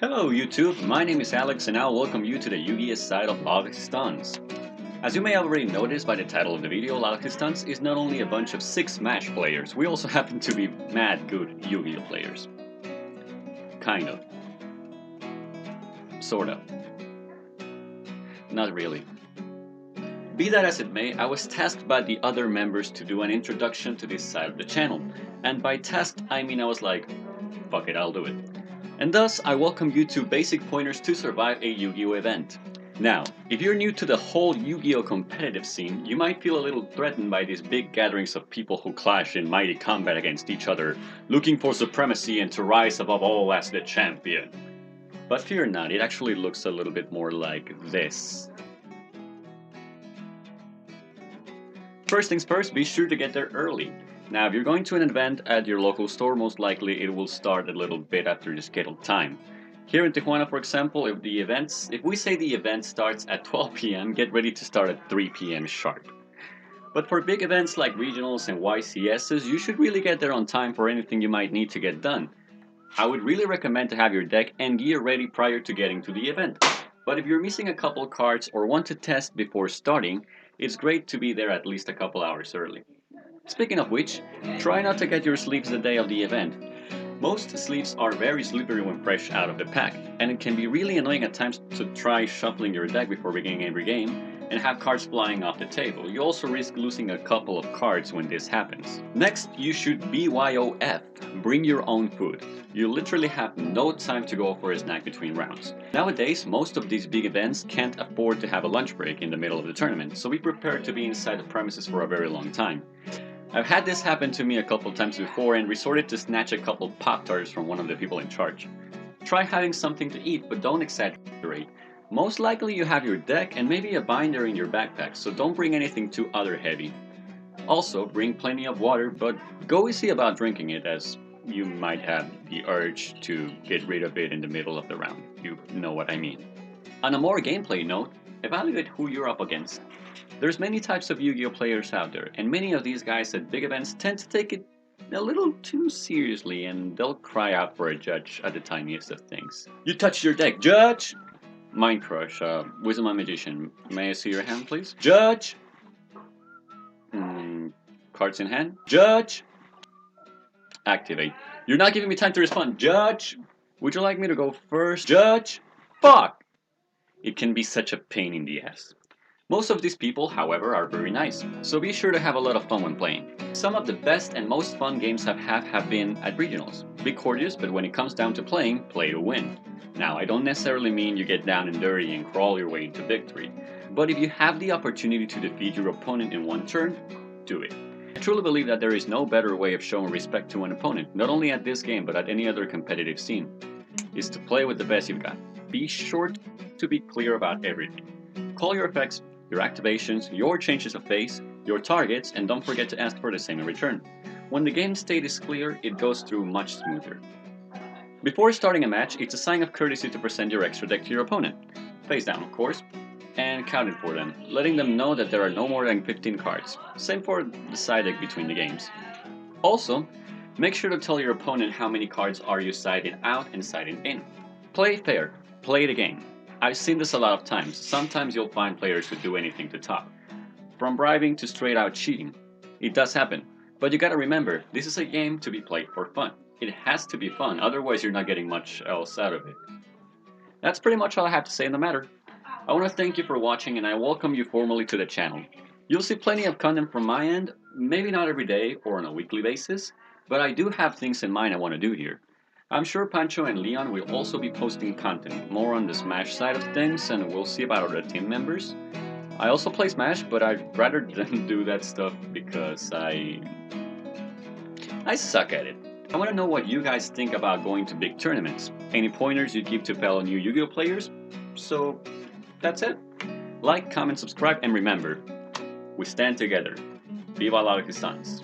Hello YouTube, my name is Alex and I'll welcome you to the Yu-Gi-Oh side of Stunts. As you may have already noticed by the title of the video, Stunts is not only a bunch of 6 Smash players, we also happen to be mad good Yu-Gi-Oh players. Kind of. Sort of. Not really. Be that as it may, I was tasked by the other members to do an introduction to this side of the channel, and by tasked I mean I was like, fuck it, I'll do it. And thus, I welcome you to Basic Pointers to Survive a Yu-Gi-Oh event. Now, if you're new to the whole Yu-Gi-Oh competitive scene, you might feel a little threatened by these big gatherings of people who clash in mighty combat against each other, looking for supremacy and to rise above all as the champion. But fear not, it actually looks a little bit more like this. First things first, be sure to get there early. Now, if you're going to an event at your local store, most likely it will start a little bit after the scheduled time. Here in Tijuana, for example, if we say the event starts at 12 p.m., get ready to start at 3 p.m. sharp. But for big events like regionals and YCSs, you should really get there on time for anything you might need to get done. I would really recommend to have your deck and gear ready prior to getting to the event. But if you're missing a couple cards or want to test before starting, it's great to be there at least a couple hours early. Speaking of which, try not to get your sleeves the day of the event. Most sleeves are very slippery when fresh out of the pack, and it can be really annoying at times to try shuffling your deck before beginning every game and have cards flying off the table. You also risk losing a couple of cards when this happens. Next, you should BYOF, bring your own food. You literally have no time to go for a snack between rounds. Nowadays, most of these big events can't afford to have a lunch break in the middle of the tournament, so be prepared to be inside the premises for a very long time. I've had this happen to me a couple times before and resorted to snatch a couple Pop-Tarts from one of the people in charge. Try having something to eat, but don't exaggerate. Most likely you have your deck and maybe a binder in your backpack, so don't bring anything too other heavy. Also, bring plenty of water, but go easy about drinking it as you might have the urge to get rid of it in the middle of the round. You know what I mean. On a more gameplay note, evaluate who you're up against. There's many types of Yu-Gi-Oh players out there, and many of these guys at big events tend to take it a little too seriously and they'll cry out for a judge at the tiniest of things. You touched your deck, judge! Mind Crush, Wisdom and Magician, may I see your hand please? Judge! Cards in hand? Judge! Activate. You're not giving me time to respond, judge! Would you like me to go first? Judge! Fuck! It can be such a pain in the ass. Most of these people, however, are very nice, so be sure to have a lot of fun when playing. Some of the best and most fun games I've had have been at regionals. Be courteous, but when it comes down to playing, play to win. Now, I don't necessarily mean you get down and dirty and crawl your way into victory, but if you have the opportunity to defeat your opponent in one turn, do it. I truly believe that there is no better way of showing respect to an opponent, not only at this game but at any other competitive scene, is to play with the best you've got. Be sure to be clear about everything. Call your effects, your activations, your changes of phase, your targets, and don't forget to ask for the same in return. When the game state is clear, it goes through much smoother. Before starting a match, it's a sign of courtesy to present your extra deck to your opponent, face down of course, and count it for them, letting them know that there are no more than 15 cards. Same for the side deck between the games. Also, make sure to tell your opponent how many cards are you siding out and siding in. Play fair, play the game. I've seen this a lot of times. Sometimes you'll find players who do anything to top. From bribing to straight out cheating. It does happen. But you gotta remember, this is a game to be played for fun. It has to be fun, otherwise you're not getting much else out of it. That's pretty much all I have to say on the matter. I want to thank you for watching and I welcome you formally to the channel. You'll see plenty of content from my end, maybe not every day or on a weekly basis, but I do have things in mind I want to do here. I'm sure Pancho and Leon will also be posting content, more on the Smash side of things, and we'll see about other team members. I also play Smash, but I'd rather than do that stuff because I suck at it. I want to know what you guys think about going to big tournaments. Any pointers you'd give to fellow new Yu-Gi-Oh players? So, that's it. Like, comment, subscribe, and remember, we stand together. Viva la Resistance.